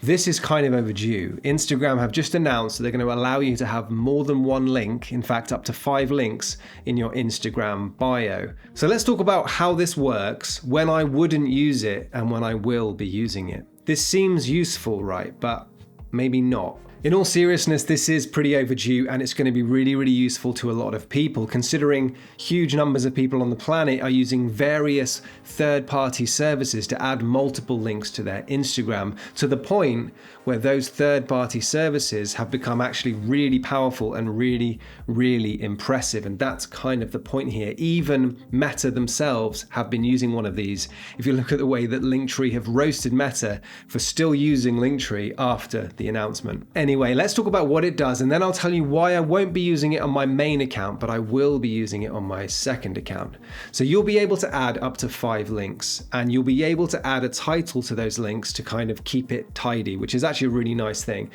This is kind of overdue. Instagram have just announced that they're going to allow you to have more than one link, in fact up to 5 links in your Instagram bio. So let's talk about how this works, when I wouldn't use it and when I will be using it. This seems useful, right? But maybe not. In all seriousness, this is pretty overdue and it's going to be really, really useful to a lot of people, considering huge numbers of people on the planet are using various third-party services to add multiple links to their Instagram, to the point where those third-party services have become actually really powerful and really, really impressive. And that's kind of the point here. Even Meta themselves have been using one of these. If you look at the way that Linktree have roasted Meta for still using Linktree after the announcement. Anyway, let's talk about what it does, and then I'll tell you why I won't be using it on my main account, but I will be using it on my second account. So you'll be able to add up to 5 links, and you'll be able to add a title to those links to kind of keep it tidy, which is actually a really nice thing.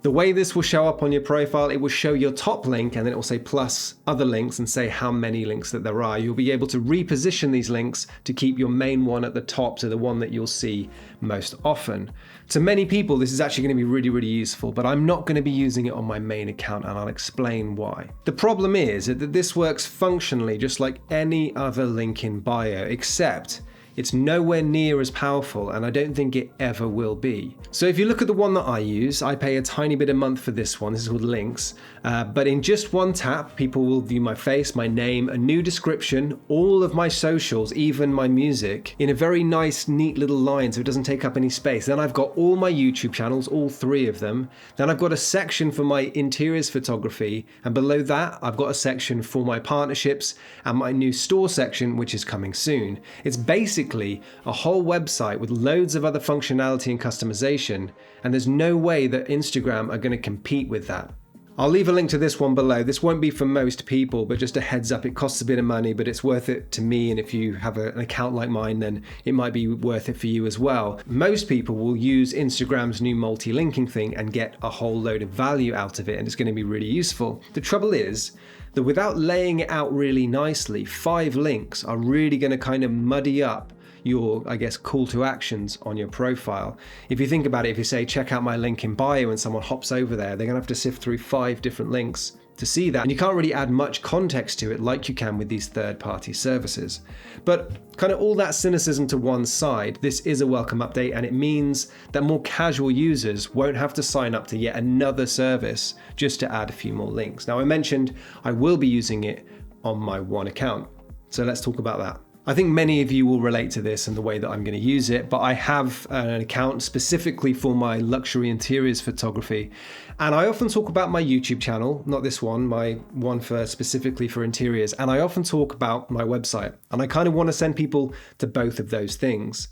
The way this will show up on your profile, it will show your top link and then it will say plus other links and say how many links that there are. You'll be able to reposition these links to keep your main one at the top, so the one that you'll see most often. To many people, this is actually going to be really, really useful, but I'm not going to be using it on my main account, and I'll explain why. The problem is that this works functionally just like any other link in bio, except it's nowhere near as powerful, and I don't think it ever will be. So if you look at the one that I use, I pay a tiny bit a month for this one. This is called Links. But in just one tap, people will view my face, my name, a new description, all of my socials, even my music, in a very nice, neat little line so it doesn't take up any space. Then I've got all my YouTube channels, all 3 of them. Then I've got a section for my interiors photography, and below that, I've got a section for my partnerships and my new store section, which is coming soon. It's basically a whole website with loads of other functionality and customization, and there's no way that Instagram are going to compete with that. I'll leave a link to this one below. This won't be for most people, but just a heads up, it costs a bit of money, but it's worth it to me, and if you have an account like mine, then it might be worth it for you as well. Most people will use Instagram's new multi-linking thing and get a whole load of value out of it, and it's going to be really useful. The trouble is that without laying it out really nicely, 5 links are really going to kind of muddy up your, I guess, call to actions on your profile. If you think about it, if you say check out my link in bio and someone hops over there, they're gonna have to sift through 5 different links to see that, and you can't really add much context to it like you can with these third-party services. But kind of all that cynicism to one side, this is a welcome update, and it means that more casual users won't have to sign up to yet another service just to add a few more links. Now, I mentioned I will be using it on my one account, so let's talk about that. I think many of you will relate to this and the way that I'm going to use it, but I have an account specifically for my luxury interiors photography. And I often talk about my YouTube channel, not this one, my one for specifically for interiors. And I often talk about my website, and I kind of want to send people to both of those things.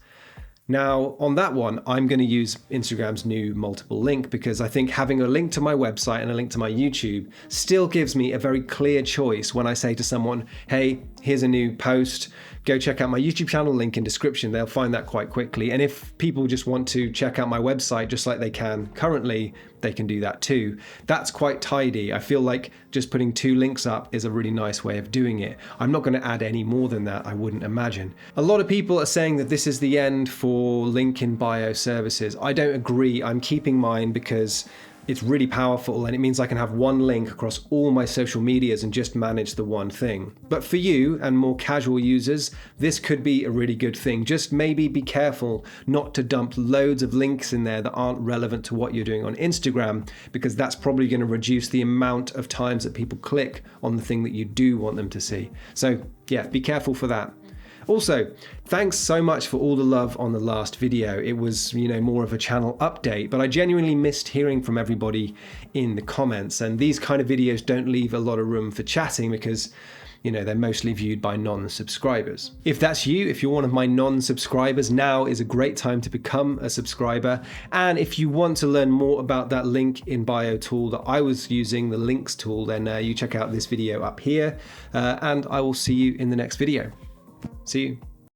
Now, on that one, I'm going to use Instagram's new multiple link, because I think having a link to my website and a link to my YouTube still gives me a very clear choice when I say to someone, hey, here's a new post, go check out my YouTube channel, link in description. They'll find that quite quickly. And if people just want to check out my website just like they can currently, they can do that too. That's quite tidy. I feel like just putting 2 links up is a really nice way of doing it. I'm not going to add any more than that, I wouldn't imagine. A lot of people are saying that this is the end for link in bio services. I don't agree. I'm keeping mine because it's really powerful, and it means I can have one link across all my social medias and just manage the one thing. But for you and more casual users, this could be a really good thing. Just maybe be careful not to dump loads of links in there that aren't relevant to what you're doing on Instagram, because that's probably going to reduce the amount of times that people click on the thing that you do want them to see. So yeah, be careful for that. Also, thanks so much for all the love on the last video. It was, more of a channel update, but I genuinely missed hearing from everybody in the comments. And these kind of videos don't leave a lot of room for chatting because, they're mostly viewed by non-subscribers. If that's you, if you're one of my non-subscribers, now is a great time to become a subscriber. And if you want to learn more about that link in bio tool that I was using, the links tool, then you check out this video up here, and I will see you in the next video. See you.